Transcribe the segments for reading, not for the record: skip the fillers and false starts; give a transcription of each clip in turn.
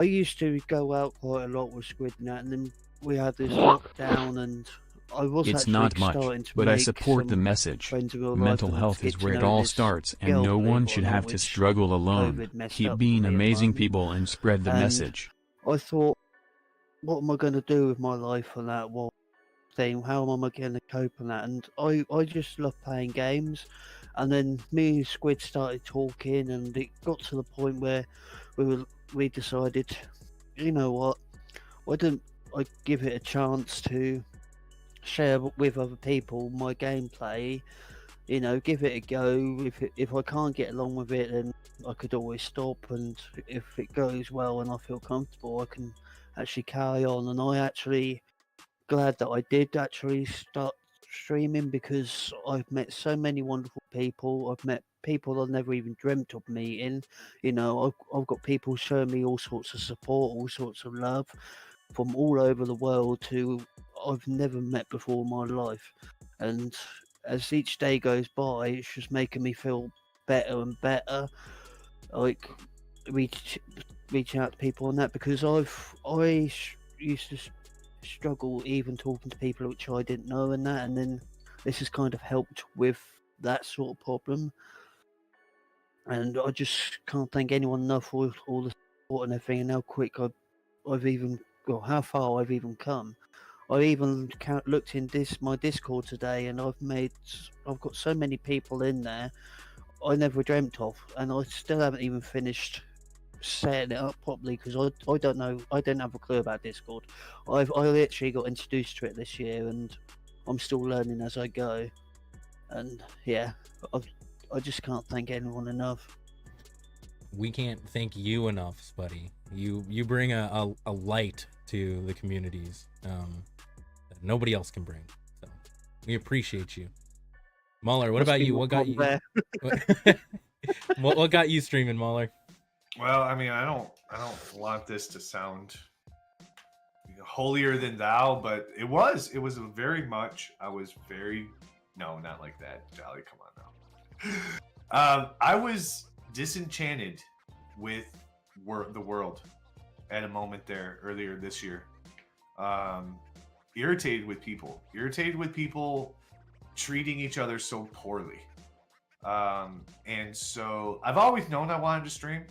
I used to go out quite a lot with Squid and that, and then we had this lockdown, and I was It's actually not much, starting to but I make support the some message. friends in real life, Mental and health is get to where it know all this starts, and girl, no believe one it or should not, have to which struggle alone. COVID messed Keep up for being me at the amazing moment. people and spread the And message. I thought, what am I going to do with my life on that thing? How am I going to cope on that? And I just love playing games. And then me and Squid started talking, and it got to the point where we decided, you know what? Why don't I give it a chance to share with other people my gameplay? You know, give it a go. If I can't get along with it, then I could always stop. And if it goes well and I feel comfortable, I can actually carry on. And I actually glad that I did actually start streaming, because I've met so many wonderful people. I've met people I never even dreamt of meeting. You know, I've got people showing me all sorts of support, all sorts of love from all over the world who I've never met before in my life. And as each day goes by, it's just making me feel better and better. Like reach reaching out to people on that, because used to struggle even talking to people which I didn't know and that, and then this has kind of helped with that sort of problem. And I just can't thank anyone enough for all the support and everything, and how quick I've even, well, how far I've even come. I even looked in my Discord today, and I've got so many people in there I never dreamt of, and I still haven't even finished setting it up properly, because I don't know, I don't have a clue about Discord. I literally got introduced to it this year, and I'm still learning as I go. And yeah, I just can't thank anyone enough. We can't thank you enough, Spuddy. You bring a light to the communities that nobody else can bring. So we appreciate you. Mahler, what about you? What got you? What got you streaming, Mahler? Well, I mean, I don't want this to sound holier than thou, but it was very much. I was very no, not like that, Jolly. Come on now. I was disenchanted with the world at a moment there earlier this year. Irritated with people treating each other so poorly. And so I've always known I wanted to stream,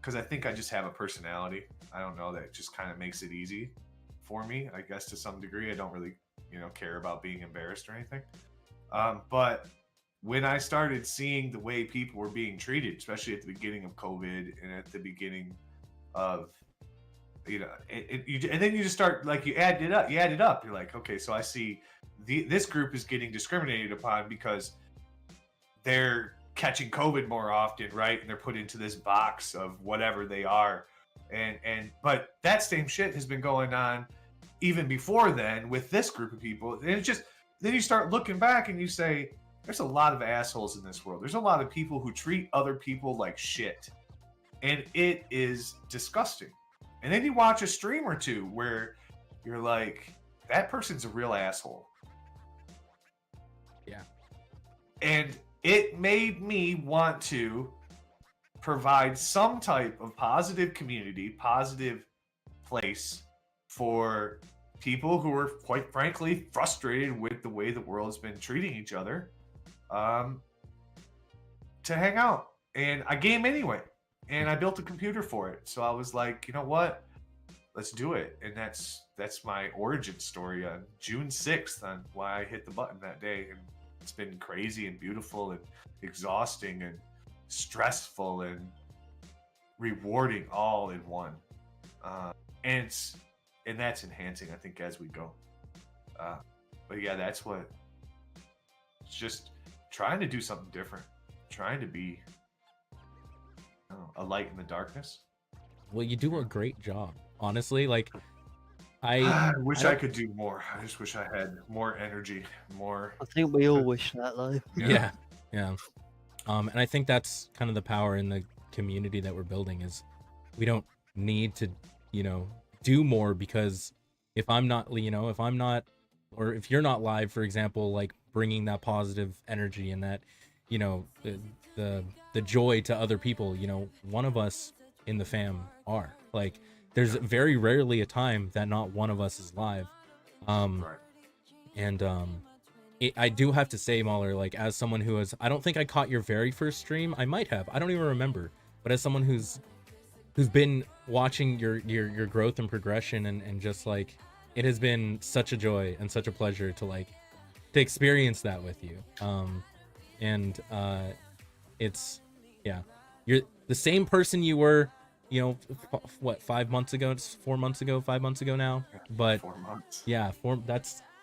because I think I just have a personality. I don't know, that just kind of makes it easy for me, I guess, to some degree. I don't really, care about being embarrassed or anything. But when I started seeing the way people were being treated, especially at the beginning of COVID and at the beginning of, and then you just start, like, you add it up. You're like, okay, so I see this group is getting discriminated upon because they're catching COVID more often, right? And they're put into this box of whatever they are. But that same shit has been going on even before then with this group of people. And it's just, then you start looking back and you say, there's a lot of assholes in this world. There's a lot of people who treat other people like shit. And it is disgusting. And then you watch a stream or two where you're like, that person's a real asshole. Yeah. And it made me want to provide some type of positive community, positive place for people who are, quite frankly, frustrated with the way the world's been treating each other, to hang out. And I game anyway. And I built a computer for it. So I was like, you know what? Let's do it. And that's my origin story on June 6th on why I hit the button that day. And it's been crazy and beautiful and exhausting and stressful and rewarding all in one. And that's enhancing, I think, as we go. But yeah, that's what. It's just trying to do something different. Trying to be a light in the darkness. Well, you do a great job, honestly. Like, I wish I could do more. I just wish I had more energy, more. I think we all wish that, though. Yeah. And I think that's kind of the power in the community that we're building, is we don't need to, do more, because if I'm not, or if you're not live, for example, like bringing that positive energy and that, the joy to other people, one of us in the fam are. Like, there's very rarely a time that not one of us is live. Right. And I do have to say, Mahler, like, as someone who has, I don't think I caught your very first stream. I might have. I don't even remember. But as someone who's been watching your growth and progression, and just like, it has been such a joy and such a pleasure to like to experience that with you. And it's, yeah, you're the same person you were, you know, what, 5 months ago? It's 4 months ago, 5 months ago now. But 4 months. yeah,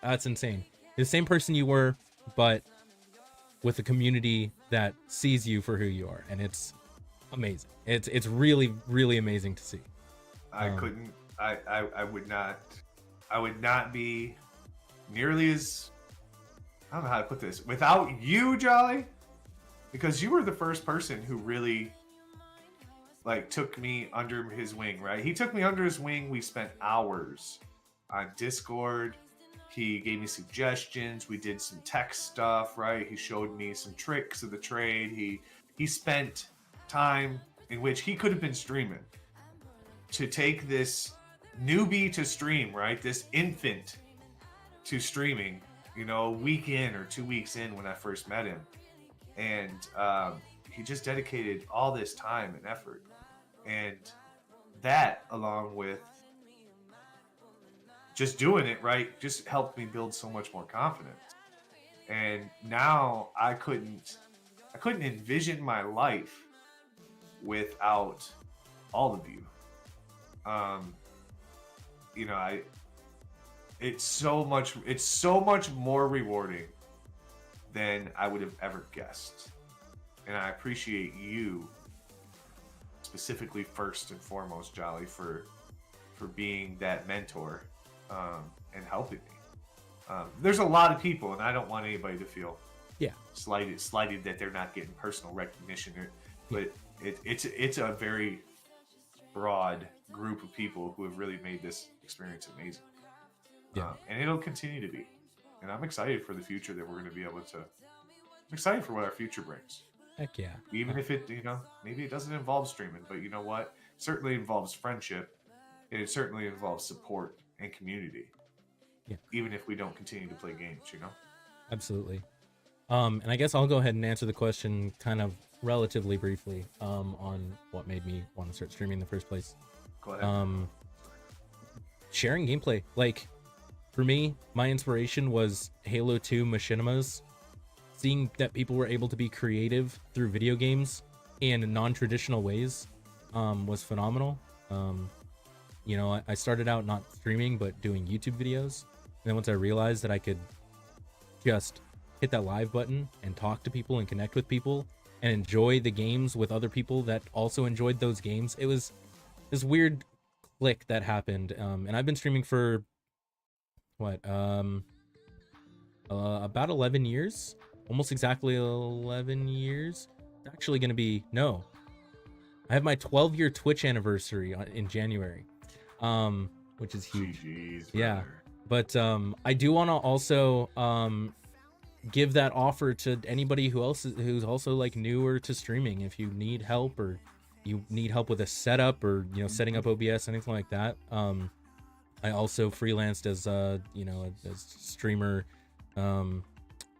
that's insane. You're the same person you were, but with a community that sees you for who you are, and it's amazing. It's really, really amazing to see. I would not be nearly as, I don't know how to put this, without you, Jolly, because you were the first person who really like took me under his wing, right? He took me under his wing. We spent hours on Discord. He gave me suggestions. We did some tech stuff, right? He showed me some tricks of the trade. He spent time in which he could have been streaming to take this newbie to stream, right? This infant to streaming, you know, a week in or 2 weeks in when I first met him. And he just dedicated all this time and effort. And that, along with just doing it, right, just helped me build so much more confidence. And now I couldn't envision my life without all of you. You know, it's so much more rewarding than I would have ever guessed. And I appreciate you specifically first and foremost, Jolly, for being that mentor and helping me. There's a lot of people, and I don't want anybody to feel slighted that they're not getting personal recognition, but it's a very broad group of people who have really made this experience amazing. And it'll continue to be. And I'm excited for the future that we're going to be able to. I'm excited for what our future brings. Heck yeah. Even if it, you know, maybe it doesn't involve streaming, but you know what? It certainly involves friendship. And it certainly involves support and community. Yeah. Even if we don't continue to play games, you know? Absolutely. And I guess I'll go ahead and answer the question kind of relatively briefly on what made me want to start streaming in the first place. Go ahead. Sharing gameplay. Like, for me, my inspiration was Halo 2 machinimas. Seeing that people were able to be creative through video games in non-traditional ways was phenomenal. You know, I started out not streaming, but doing YouTube videos. And then once I realized that I could just hit that live button and talk to people and connect with people and enjoy the games with other people that also enjoyed those games, it was this weird click that happened. And I've been streaming for what, about 11 years, almost exactly 11 years. It's actually going to be, no, I have my 12-year Twitch anniversary in January, which is huge. Jeez, yeah. But I do want to also give that offer to anybody who's also like newer to streaming. If you need help, or you need help with a setup, or you know, setting up OBS, anything like that. I also freelanced as as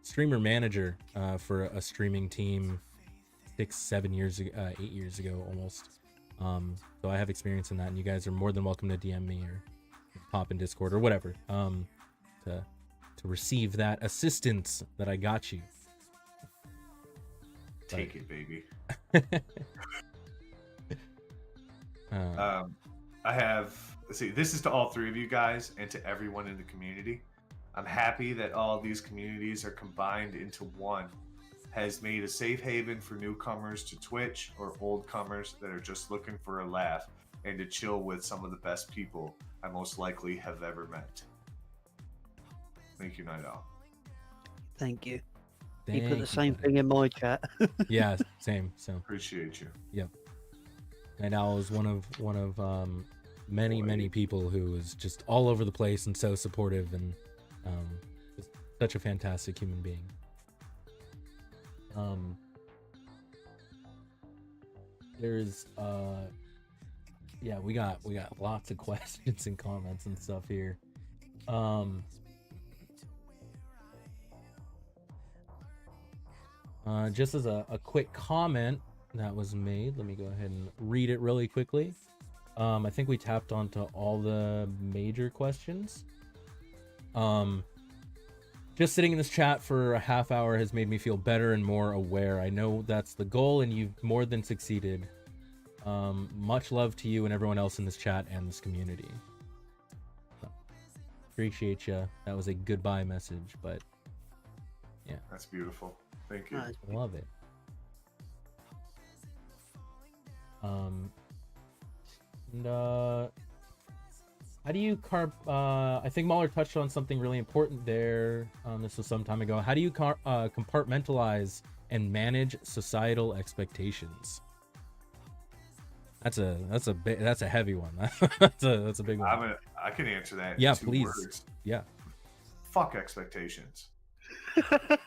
streamer manager for a streaming team 6-7 years ago, 8 years ago almost. So I have experience in that, and you guys are more than welcome to DM me or pop in Discord or whatever to receive that assistance that I got you. Take it, baby. I have, let's see, this is to all three of you guys and to everyone in the community. I'm happy that all these communities are combined into one. Has made a safe haven for newcomers to Twitch or old comers that are just looking for a laugh and to chill with some of the best people I most likely have ever met. Thank you, Night Owl. Thank you. Thank You put the same buddy. thing in my chat. Yeah, same. So Appreciate you. yep. Night Owl is one of many people who is just all over the place and so supportive, and just such a fantastic human being. There's Yeah, we got lots of questions and comments and stuff here. Just as a quick comment that was made, let me go ahead and read it really quickly. I think we tapped onto all the major questions. Just sitting in this chat for a half hour has made me feel better and more aware. I know that's the goal, and you've more than succeeded. Much love to you and everyone else in this chat and this community. So, appreciate you. That was a goodbye message, but yeah. That's beautiful. Thank you. Nice. Love it. How do you I think Mahler touched on something really important there. This was some time ago. How do you compartmentalize and manage societal expectations? That's a heavy one. that's a big one. I can answer that. Yeah, in 2 please. words. Yeah. Fuck expectations.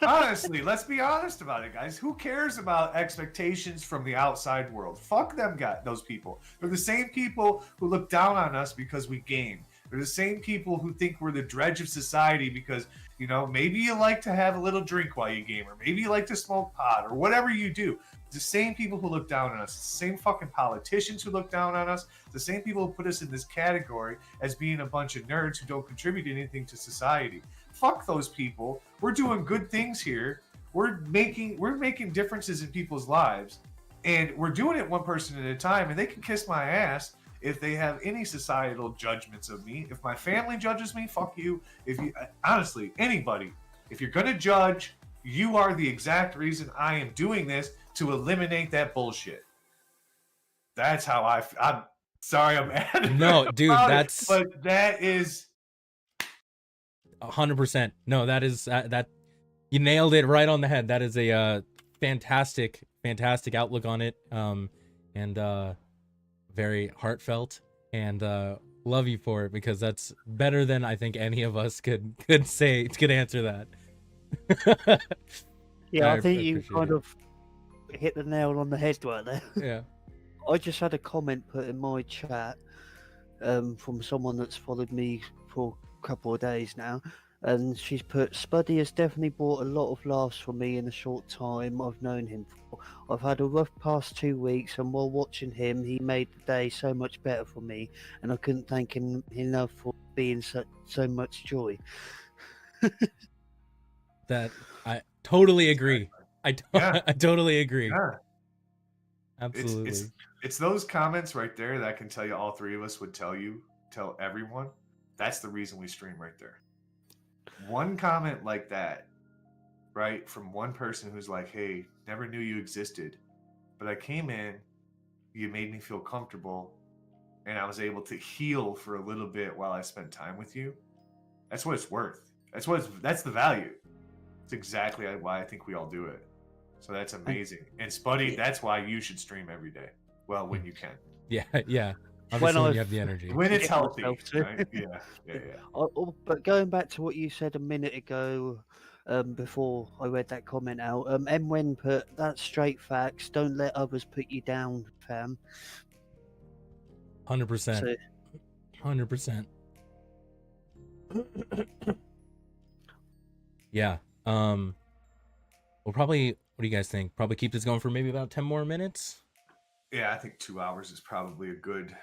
Honestly, let's be honest about it, guys. Who cares about expectations from the outside world? Fuck them, those people. They're the same people who look down on us because we game. They're the same people who think we're the dredge of society because, you know, maybe you like to have a little drink while you game, or maybe you like to smoke pot, or whatever you do. The same people who look down on us, the same fucking politicians who look down on us, the same people who put us in this category as being a bunch of nerds who don't contribute anything to society. Fuck those people. We're doing good things here. We're making differences in people's lives, and we're doing it one person at a time, and they can kiss my ass if they have any societal judgments of me. If my family judges me, fuck you. If you, honestly, anybody, if you're going to judge, you are the exact reason I am doing this, to eliminate that bullshit. That's how I'm sorry I'm mad. No, dude, that's... But that is 100%. No, that is that you nailed it right on the head. That is a fantastic outlook on it, and very heartfelt, and love you for it, because that's better than I think any of us could answer that. Yeah, I think you kind of hit the nail on the head right there. Yeah. I just had a comment put in my chat from someone that's followed me for a couple of days now, and she's put, Spuddy has definitely brought a lot of laughs for me in the short time I've known him for. I've had a rough past 2 weeks, and while watching him, he made the day so much better for me, and I couldn't thank him enough for being so much joy. That I totally agree. I totally agree. Yeah. Absolutely. It's those comments right there that I can tell you all three of us would tell everyone. That's the reason we stream right there. One comment like that, right, from one person who's like, hey, never knew you existed, but I came in, you made me feel comfortable, and I was able to heal for a little bit while I spent time with you. That's what it's worth. That's the value. It's exactly why I think we all do it. So that's amazing. And Spuddy, that's why you should stream every day. Well, when you can. Yeah. Obviously, when you have the energy. When it's healthy. Right? Yeah. But going back to what you said a minute ago, before I read that comment out, Wen put, that's straight facts. Don't let others put you down, fam. 100%. 100%. Yeah. We'll probably, what do you guys think? Probably keep this going for maybe about 10 more minutes? Yeah, I think 2 hours is probably a good.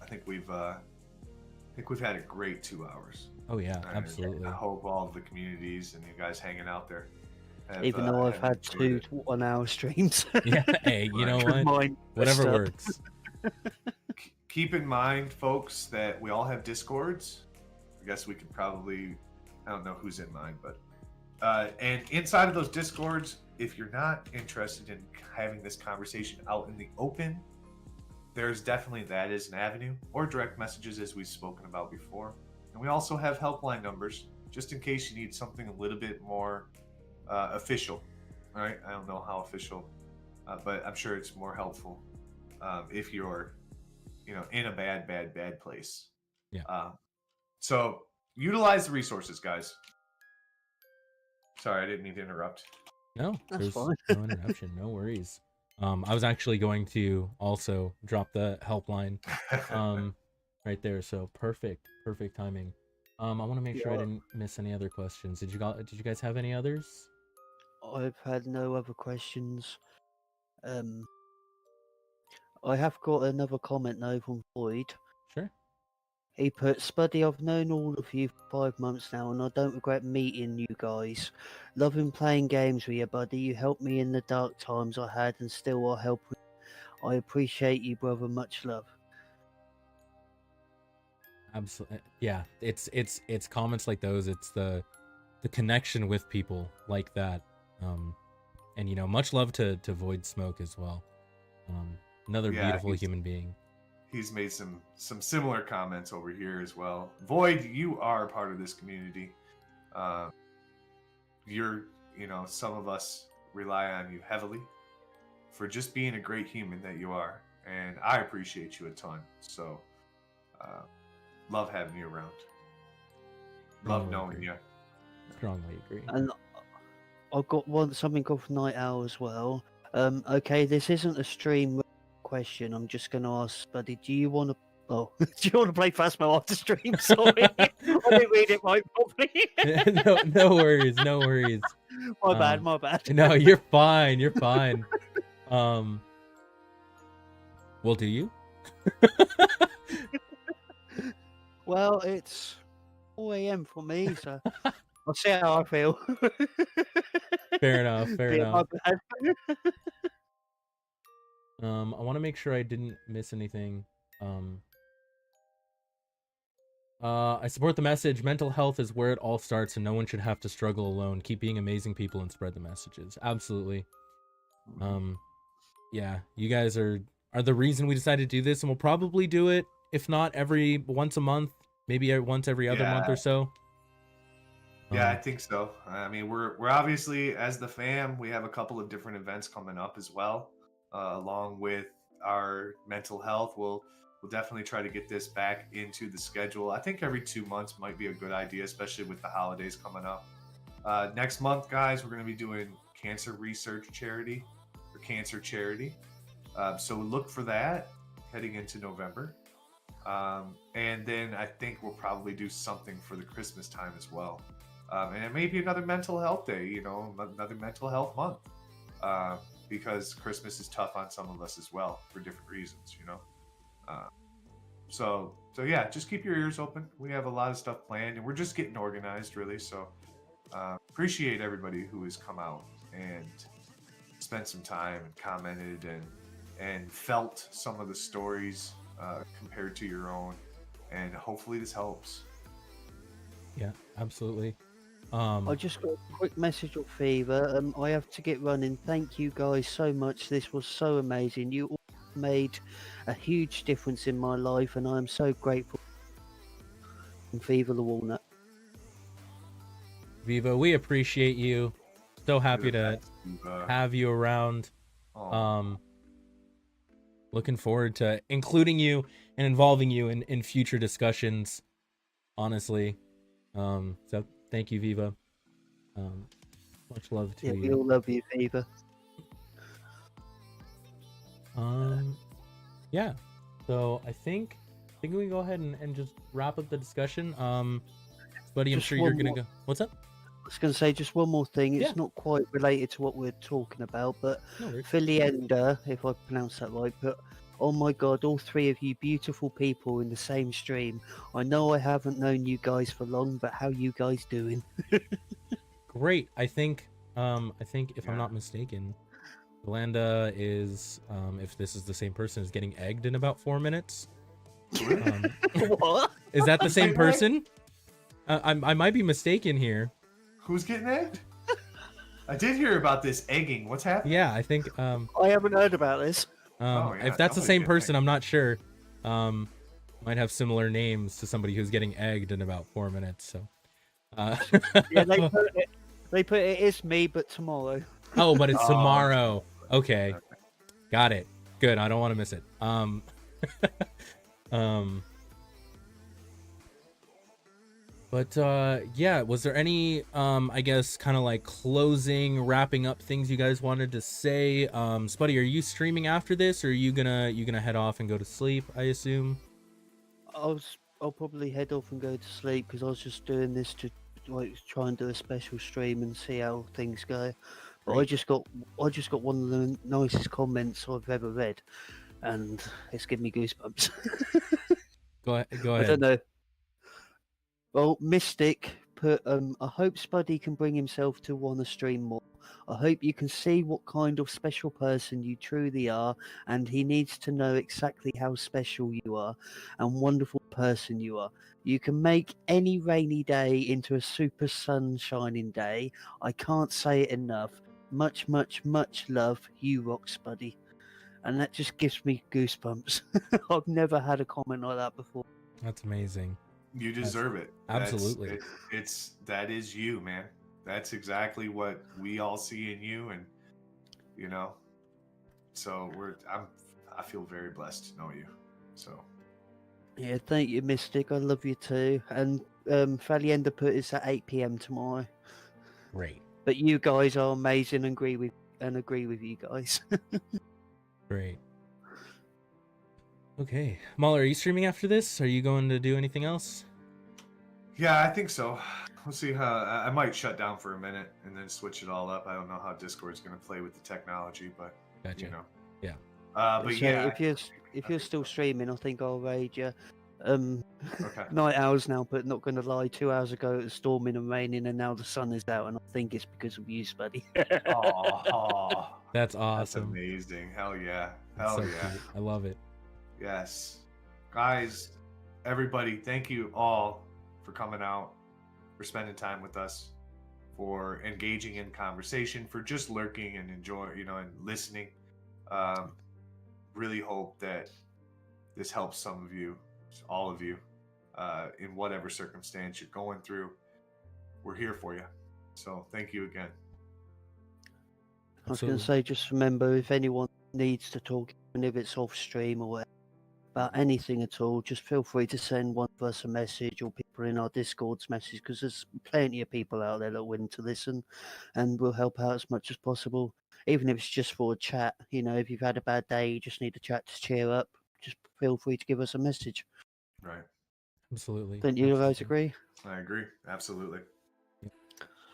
I think we've had a great 2 hours. Oh yeah, absolutely. I hope all of the communities and you guys hanging out there have, even though I've had 2 1 hour streams. Yeah, hey, you know what? Whatever works. Keep in mind, folks, that we all have Discords. I guess we could probably, I don't know who's in mine, but and inside of those Discords, if you're not interested in having this conversation out in the open, there's definitely that as an avenue, or direct messages as we've spoken about before. And we also have helpline numbers, just in case you need something a little bit more official. All right, I don't know how official, but I'm sure it's more helpful if you're, in a bad place. Yeah. So utilize the resources, guys. Sorry, I didn't mean to interrupt. No, That's there's fine. no interruption. No worries. I was actually going to also drop the helpline right there. So perfect timing. I want to make sure I didn't miss any other questions. Did you guys have any others? I've had no other questions. I have got another comment though from Floyd. Sure. He put, Spuddy, I've known all of you for 5 months now, and I don't regret meeting you guys. Loving playing games with you, buddy. You helped me in the dark times I had, and still are helping. I appreciate you, brother. Much love. Absolutely. Yeah, it's comments like those. It's the connection with people like that. And you know, much love to Void Smoke as well. Another beautiful human being. He's made some similar comments over here as well. Void, you are part of this community. Some of us rely on you heavily for just being a great human that you are, and I appreciate you a ton. So, love having you around. Love knowing you. Strongly agree. And I've got something off Night Owl as well. Okay, this isn't a stream question. I'm just going to ask, buddy, do you want to? Oh, do you want to play Phasmo after stream? Sorry, I didn't read it right properly. No worries, no worries. My bad. No, you're fine. Well, do you? Well, it's 4 a.m. for me, so I'll see how I feel. Fair enough. My bad. I want to make sure I didn't miss anything. I support the message. Mental health is where it all starts, and no one should have to struggle alone. Keep being amazing people and spread the messages. Absolutely. Yeah, you guys are the reason we decided to do this, and we'll probably do it, if not once a month, maybe once every other month or so. Yeah, I think so. I mean, we're obviously, as the fam, we have a couple of different events coming up as well, along with our mental health. We'll definitely try to get this back into the schedule. I think every 2 months might be a good idea, especially with the holidays coming up. Next month, guys, we're going to be doing cancer research charity or cancer charity. So look for that heading into November. And then I think we'll probably do something for the Christmas time as well. And it may be another mental health day, another mental health month, because Christmas is tough on some of us as well for different reasons, So yeah, just keep your ears open. We have a lot of stuff planned, and we're just getting organized, really. So appreciate everybody who has come out and spent some time and commented and felt some of the stories compared to your own, and hopefully this helps. Yeah, absolutely. I just got a quick message of Fever. I have to get running. Thank you guys so much. This was so amazing. You all made a huge difference in my life, and I am so grateful. Fever the Walnut. Viva, we appreciate you. So happy to have you around. Looking forward to including you and involving you in future discussions, honestly. So thank you, Viva. Much love to you. We all love you, Viva. Yeah. So I think we can go ahead and just wrap up the discussion. Buddy, I'm sure you're gonna go. What's up? I was going to say just one more thing. It's not quite related to what we're talking about, but Philienda, if I pronounce that right, but oh my God, all three of you beautiful people in the same stream. I know I haven't known you guys for long, but how you guys doing? Great. I think if I'm not mistaken, Philienda is, if this is the same person, is getting egged in about 4 minutes. What? Is that the same person? I might be mistaken here. Who's getting egged? I did hear about this egging. What's happening? Yeah, I think. I haven't heard about this. If that's the same person, I'm not sure. Might have similar names to somebody who's getting egged in about 4 minutes. So. Yeah, they put it is me, but tomorrow. Oh, but it's tomorrow. Okay, got it. Good. I don't want to miss it. But yeah, was there any I guess kind of like closing, wrapping up things you guys wanted to say? Spuddy, are you streaming after this, or are you gonna head off and go to sleep, I assume? I'll probably head off and go to sleep because I was just doing this to like try and do a special stream and see how things go. But I Great. just got one of the nicest comments I've ever read, and it's giving me goosebumps. Go I ahead. don't know. Well, Mystic put, I hope Spuddy can bring himself to want to stream more. I hope you can see what kind of special person you truly are, and he needs to know exactly how special you are and wonderful person you are. You can make any rainy day into a super sunshining day. I can't say it enough. Much, much, much love. You rock, Spuddy. And that just gives me goosebumps. I've never had a comment like that before. That's amazing. You deserve it. Absolutely. That is you, man. That's exactly what we all see in you, and you know. So I feel very blessed to know you. So Yeah, thank you, Mystic. I love you too. And Falienda put it's at 8 p.m. tomorrow. Great. But you guys are amazing and agree with you guys. Great. Okay, Mahler, are you streaming after this? Are you going to do anything else? yeah, I think so. We'll see how. I might shut down for a minute and then switch it all up. I don't know how Discord's going to play with the technology, but Gotcha. you know. Yeah. But so yeah, if you're still streaming, I think I'll raid you. okay. Night owls now, but not going to lie. 2 hours ago it was storming and raining, and now the sun is out, and I think it's because of you, Spuddy. Oh, That's that's awesome. amazing. Hell yeah. That's Hell so yeah. cute. I love it. Yes. Guys, everybody, thank you all for coming out, for spending time with us, for engaging in conversation, for just lurking and enjoying, and listening. Really hope that this helps some of you, all of you, in whatever circumstance you're going through. We're here for you. So thank you again. I was going to say, just remember, if anyone needs to talk, even if it's off stream or whatever, about anything at all, just feel free to send one of us a message or people in our Discord's message, because there's plenty of people out there that are willing to listen, and we'll help out as much as possible, even if it's just for a chat. If you've had a bad day, you just need a chat to cheer up, just feel free to give us a message. Right. Absolutely. Don't you guys agree? I agree. Absolutely. Yeah.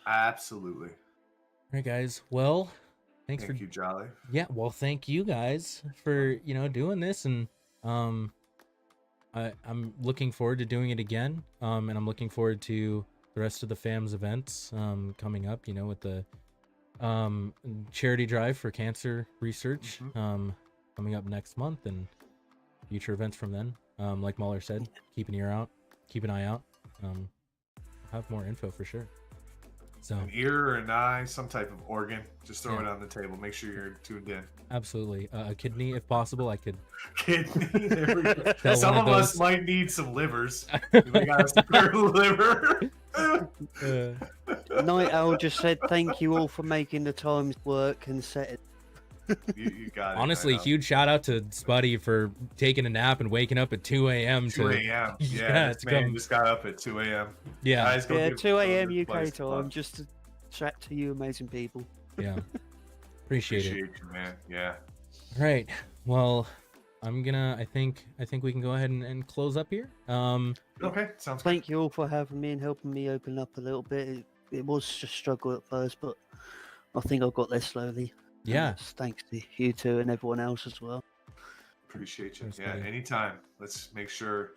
Absolutely. All right, guys. Well, thank you, Jolly. Yeah. Well, thank you guys for doing this, and I'm looking forward to doing it again. And I'm looking forward to the rest of the FAM's events coming up. With the charity drive for cancer research coming up next month, and future events from then. Like Mahler said, keep an eye out. Have more info for sure. So an ear or an eye, some type of organ, just throw it on the table. Make sure you're tuned in. Absolutely. A kidney, if possible. I could. Kidney. There we go. Some of us might need some livers. We got a spare liver. Night Owl just said thank you all for making the times work and set it. You got it. Honestly, huge shout out to Spuddy for taking a nap and waking up at 2 a.m. 2 a.m. Yeah, this man just got up at 2 a.m. Yeah. Guys, 2 a.m. UK time, just to chat to you amazing people. Yeah. Appreciate it. You, man. Yeah. All right. Well, I think we can go ahead and close up here. Okay, sounds good. Thank you all for having me and helping me open up a little bit. It was just a struggle at first, but I think I got there slowly. Yeah. Thanks to you two and everyone else as well. Appreciate you. Yeah, anytime. Let's make sure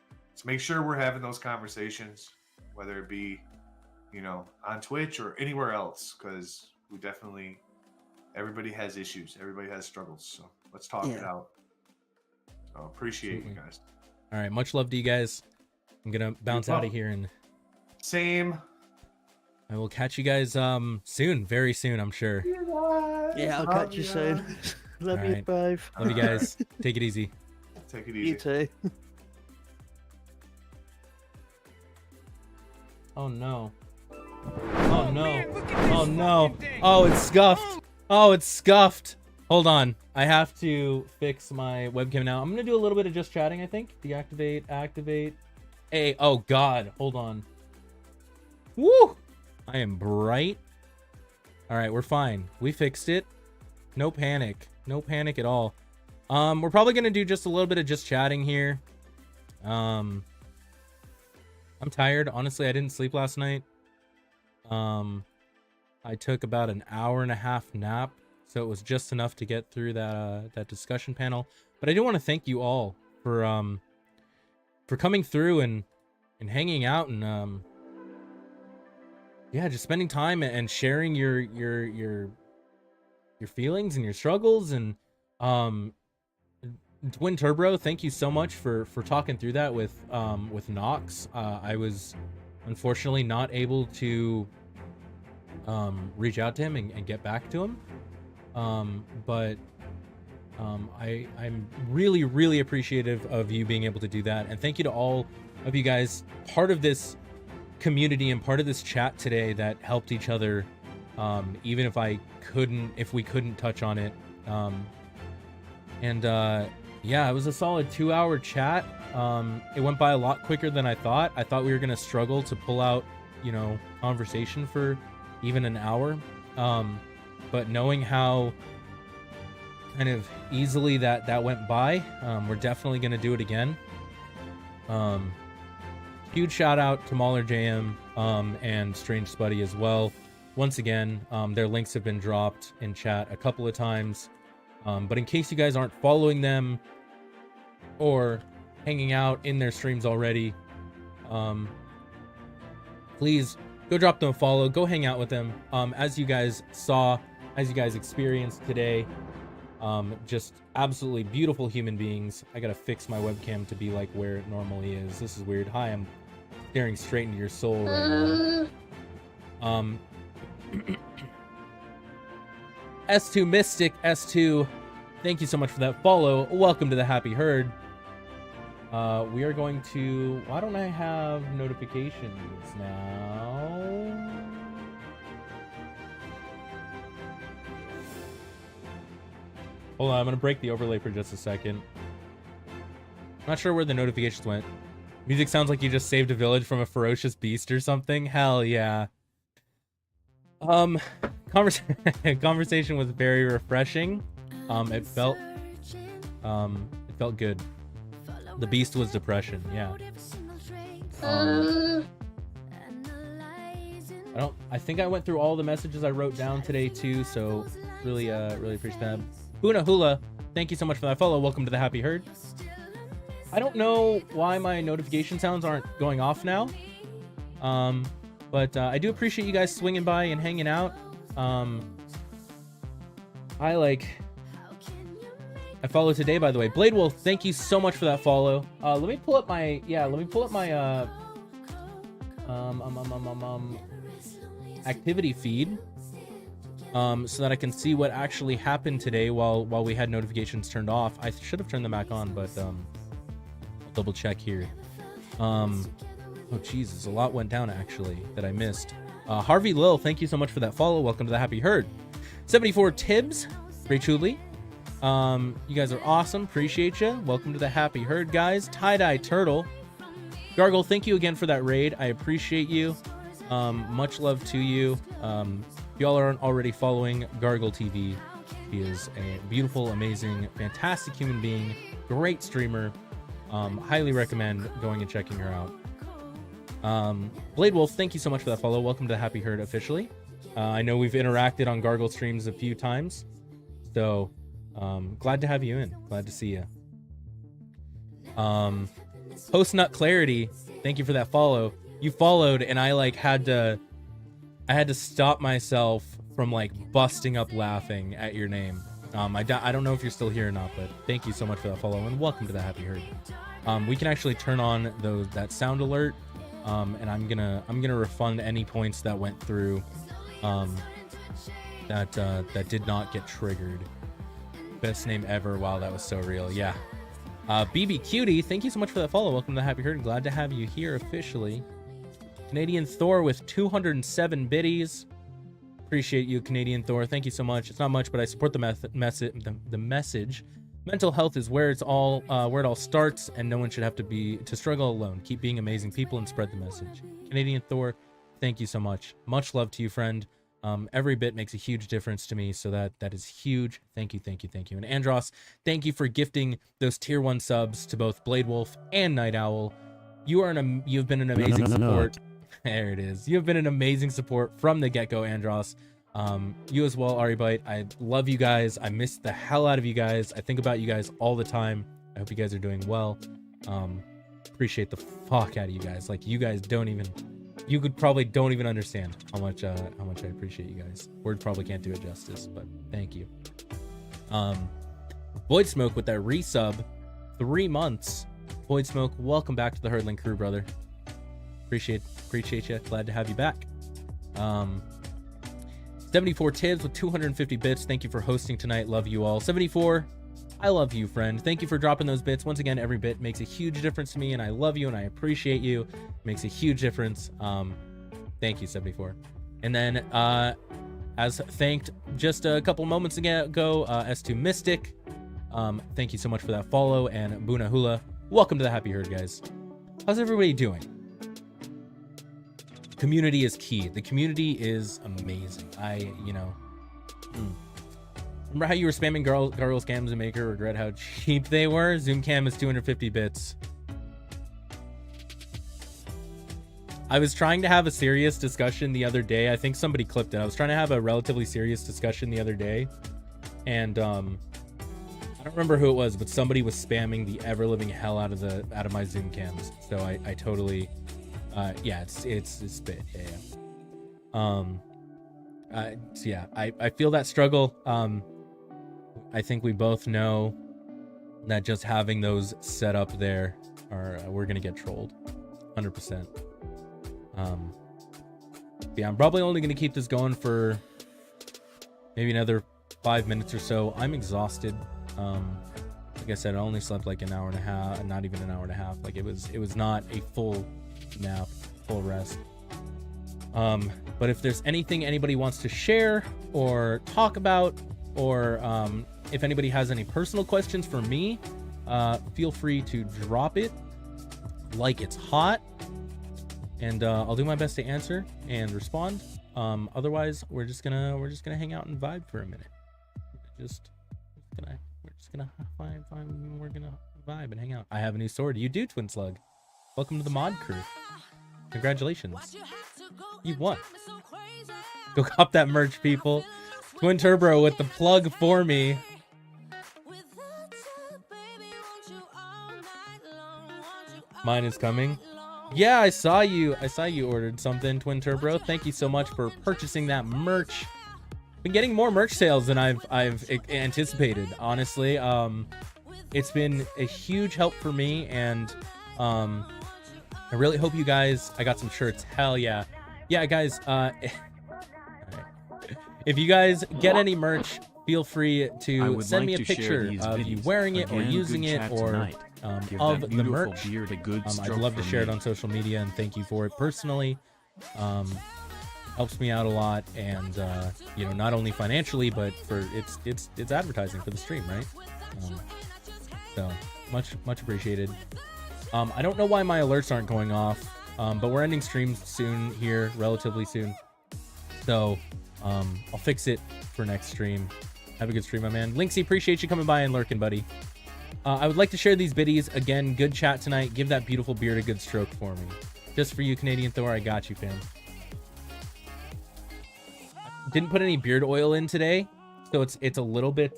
we're having those conversations, whether it be, on Twitch or anywhere else, because everybody has issues, everybody has struggles. So let's talk it out. So appreciate you guys. All right, much love to you guys. I'm gonna bounce out of here, and same. I will catch you guys soon, very soon, I'm sure. Yeah, I'll catch you soon. Love you both. Love you guys. Take it easy. Take it easy. You too. Oh no. Oh no. Oh no. Oh, it's scuffed. Oh, it's scuffed. Hold on. I have to fix my webcam now. I'm gonna do a little bit of just chatting, I think. Deactivate, activate. Hey, oh god. Hold on. Woo! I am bright. All right, we're fine. We fixed it. No panic. No panic at all. We're probably gonna do just a little bit of just chatting here. I'm tired. Honestly, I didn't sleep last night. I took about an hour and a half nap, so it was just enough to get through that discussion panel. But I do want to thank you all for coming through and hanging out and yeah, just spending time and sharing your feelings and your struggles. And Twin Turbo, thank you so much for talking through that with Nox. I was unfortunately not able to reach out to him and get back to him, but I'm really appreciative of you being able to do that. And thank you to all of you guys, part of this community and part of this chat today, that helped each other, even if we couldn't touch on it. Yeah, it was a solid 2-hour chat. It went by a lot quicker than I thought. I thought we were gonna struggle to pull out, conversation for even an hour. But knowing how kind of easily that went by, we're definitely gonna do it again. Huge shout out to Mauler JM and Strange Spuddy as well. Once again, their links have been dropped in chat a couple of times. But in case you guys aren't following them or hanging out in their streams already, please go drop them a follow, go hang out with them. As you guys saw, as you guys experienced today, just absolutely beautiful human beings. I gotta fix my webcam to be like where it normally is. This is weird. Hi, I'm staring straight into your soul right now. S2 Mystic, S2, thank you so much for that follow. Welcome to the Happy Herd. We are going to... Why don't I have notifications now? Hold on, I'm going to break the overlay for just a second. Not sure where the notifications went. Music sounds like you just saved a village from a ferocious beast or something. Hell yeah. Conversation was very refreshing. It felt good. The beast was depression. Yeah. I think I went through all the messages I wrote down today too, so really appreciate that. Huna Hula, thank you so much for that follow. Welcome to the Happy Herd. I don't know why my notification sounds aren't going off now. But I do appreciate you guys swinging by and hanging out. I followed today, by the way. Blade Wolf, thank you so much for that follow. Let me pull up my activity feed, so that I can see what actually happened today while we had notifications turned off. I should have turned them back on, but I'll double check here. Oh Jesus, a lot went down actually that I missed. Harvey Lil, thank you so much for that follow. Welcome to the Happy Herd. 74 Tibbs, great truly. You guys are awesome. Appreciate you. Welcome to the Happy Herd, guys. Tie-Dye Turtle. Gargle, thank you again for that raid. I appreciate you. Much love to you. If y'all aren't already following Gargle TV, he is a beautiful, amazing, fantastic human being. Great streamer. Highly recommend going and checking her out. Blade Wolf, thank you so much for that follow. Welcome to the Happy Herd officially. I know we've interacted on Gargle streams a few times, so glad to have you in. Glad to see you. Post Nut Clarity, thank you for that follow. You followed, and I had to stop myself from busting up laughing at your name. I don't know if you're still here or not, but thank you so much for that follow, and welcome to the Happy Herd. We can actually turn on that sound alert, and I'm gonna refund any points that went through that did not get triggered. Best name ever. Wow, that was so real. Yeah. BB Cutie, thank you so much for that follow. Welcome to the Happy Herd. Glad to have you here officially. Canadian Thor with 207 biddies. Appreciate you, Canadian Thor. Thank you so much. It's not much, but I support the message. Mental health is where it all starts, and no one should have to struggle alone. Keep being amazing people and spread the message. Canadian Thor, thank you so much. Much love to you, friend. Every bit makes a huge difference to me, so that is huge. Thank you. And Andros, thank you for gifting those tier 1 subs to both Blade Wolf and Night Owl. You've been an amazing support. There it is. You've been an amazing support from the get-go, Andros. You as well, Aribite. I love you guys. I miss the hell out of you guys. I think about you guys all the time. I hope you guys are doing well. Appreciate the fuck out of you guys. Like, you guys don't even understand how much I appreciate you guys. Word probably can't do it justice, but thank you. Void Smoke with that resub, 3 months. Void Smoke, welcome back to the Herdling crew, brother. Appreciate you. Glad to have you back. 74 Tibbs with 250 bits. Thank you for hosting tonight. Love you all. 74, I love you, friend. Thank you for dropping those bits. Once again, every bit makes a huge difference to me, and I love you and I appreciate you. It makes a huge difference. Thank you, 74. And then as thanked just a couple moments ago, S2 Mystic, thank you so much for that follow. And Buna Hula, welcome to the Happy Herd, guys. How's everybody doing? Community is key. The community is amazing. Remember how you were spamming Gargoyle Scams and Maker? Regret how cheap they were? Zoom cam is 250 bits. I was trying to have a serious discussion the other day. I think somebody clipped it. I was trying to have a relatively serious discussion the other day. And I don't remember who it was, but somebody was spamming the ever-living hell out of my Zoom cams. So I totally... yeah, it's spit. Yeah. I feel that struggle. I think we both know that just having those set up there we're gonna get trolled 100%. Yeah, I'm probably only gonna keep this going for maybe another 5 minutes or so. I'm exhausted. Like I said, I only slept like an hour and a half, not even an hour and a half. Like it was not a full nap, full rest. But if there's anything anybody wants to share or talk about, or if anybody has any personal questions for me, feel free to drop it like it's hot, and I'll do my best to answer and respond. Otherwise, we're just gonna hang out and vibe for a minute. We're gonna vibe and hang out. I have a new sword. You do, Twin Slug. Welcome to the mod crew. Congratulations. You won. Go cop that merch, people. Twin Turbo with the plug for me. Mine is coming. Yeah, I saw you ordered something, Twin Turbo. Thank you so much for purchasing that merch. Been getting more merch sales than I've anticipated, honestly. It's been a huge help for me, and I really hope you guys... I got some shirts. Hell yeah. Yeah, guys, if you guys get any merch, feel free to send me a picture of you wearing it or using it, or of the merch. I'd love to share it on social media, and thank you for it personally. Helps me out a lot, and you know, not only financially, but for it's advertising for the stream, right? So much appreciated. I don't know why my alerts aren't going off, but we're ending streams soon here, relatively soon. So I'll fix it for next stream. Have a good stream, my man. Linksy, appreciate you coming by and lurking, buddy. I would like to share these biddies. Again, good chat tonight. Give that beautiful beard a good stroke for me. Just for you, Canadian Thor. I got you, fam. Didn't put any beard oil in today, so it's a little bit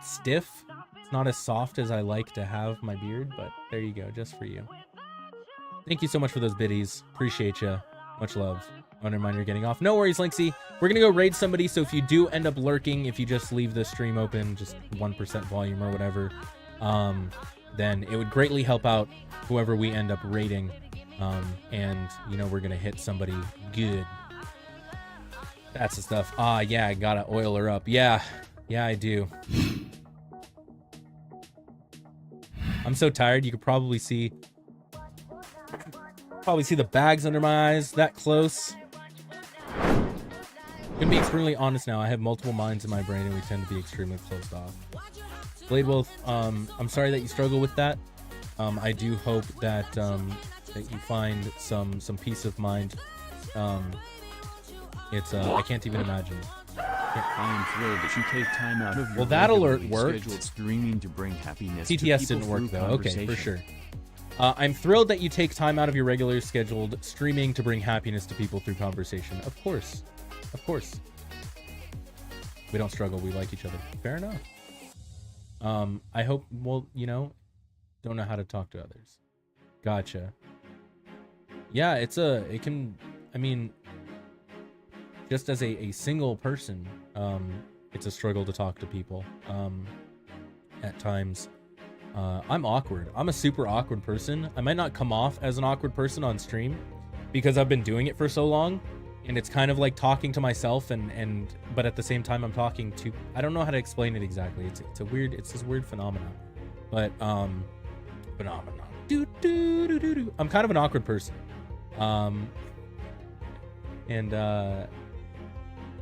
stiff. It's not as soft as I like to have my beard, but there you go, just for you. Thank you so much for those biddies. Appreciate you. Much love. I don't mind you're getting off. No worries, Linksy. We're gonna go raid somebody, so if you do end up lurking, if you just leave the stream open, just 1% volume or whatever, then it would greatly help out whoever we end up raiding. And you know, we're gonna hit somebody good. That's the stuff. Yeah, I gotta oil her up. Yeah, I do. I'm so tired. You could probably see the bags under my eyes that close. Gonna be extremely honest now. I have multiple minds in my brain, and we tend to be extremely closed off. Blade Wolf, I'm sorry that you struggle with that. I do hope that that you find some peace of mind. It's I can't even imagine. I am thrilled that you take time out of your Well, that alert regularly worked. scheduled streaming to bring happiness to TTS people didn't work through though. Okay, for conversation. sure. I'm thrilled that you take time out of your regularly scheduled streaming to bring happiness to people through conversation. Of course. Of course. We don't struggle. We like each other. Fair enough. I hope, well, you know, don't know how to talk to others. Gotcha. Yeah, it can, I mean, just as a single person, it's a struggle to talk to people at times. I'm awkward. I'm a super awkward person. I might not come off as an awkward person on stream because I've been doing it for so long, and it's kind of like talking to myself but at the same time I'm talking to, I don't know how to explain it exactly. It's this weird phenomenon. But phenomenon. I'm kind of an awkward person.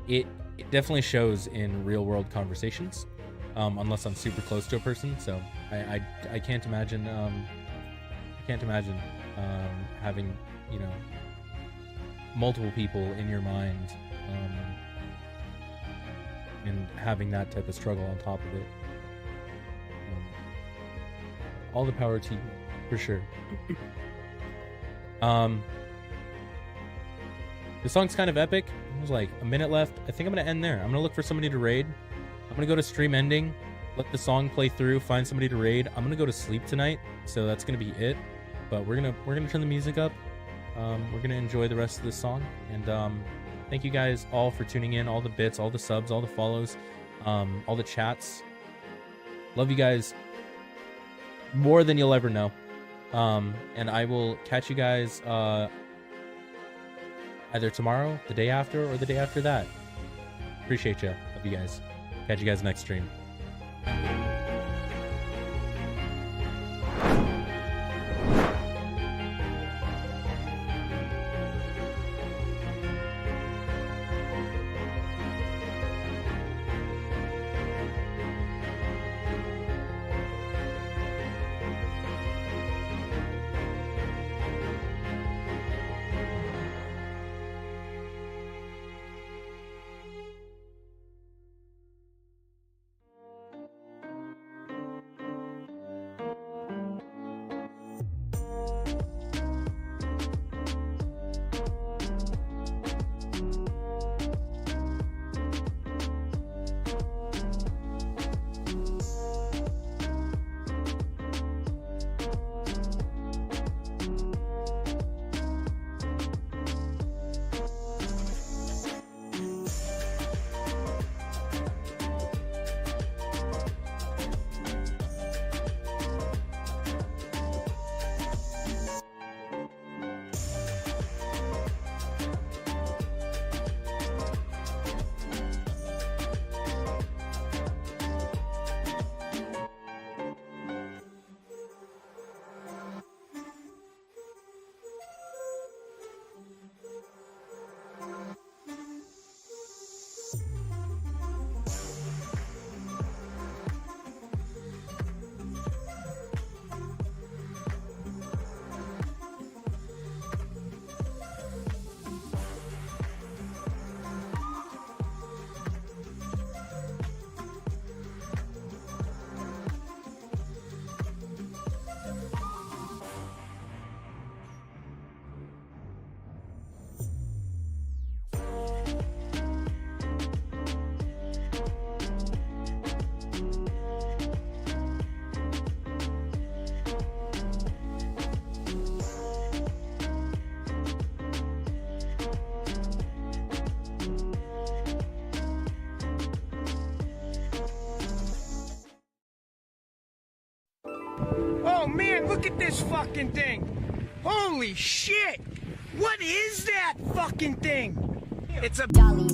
It definitely shows in real world conversations, unless I'm super close to a person. So I can't imagine having, you know, multiple people in your mind, and having that type of struggle on top of it. All the power to you, for sure. The song's kind of epic. There's like a minute left. I think I'm gonna end there. I'm gonna look for somebody to raid. I'm gonna go to stream ending, let the song play through, find somebody to raid. I'm gonna go to sleep tonight, so that's gonna be it. But we're gonna turn the music up. We're gonna enjoy the rest of this song, and thank you guys all for tuning in, all the bits, all the subs, all the follows, all the chats. Love you guys more than you'll ever know. And I will catch you guys either tomorrow, the day after, or the day after that. Appreciate you. Love you guys. Catch you guys next stream. Oh man, look at this fucking thing! Holy shit! What is that fucking thing? It's a Dolly.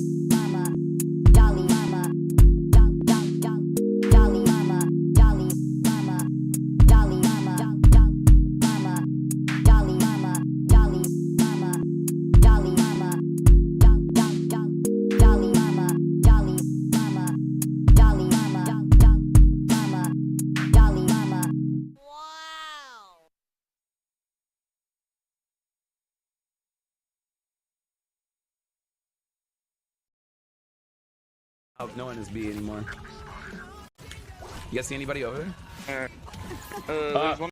Oh, no one is B anymore. You guys see anybody over there? There's one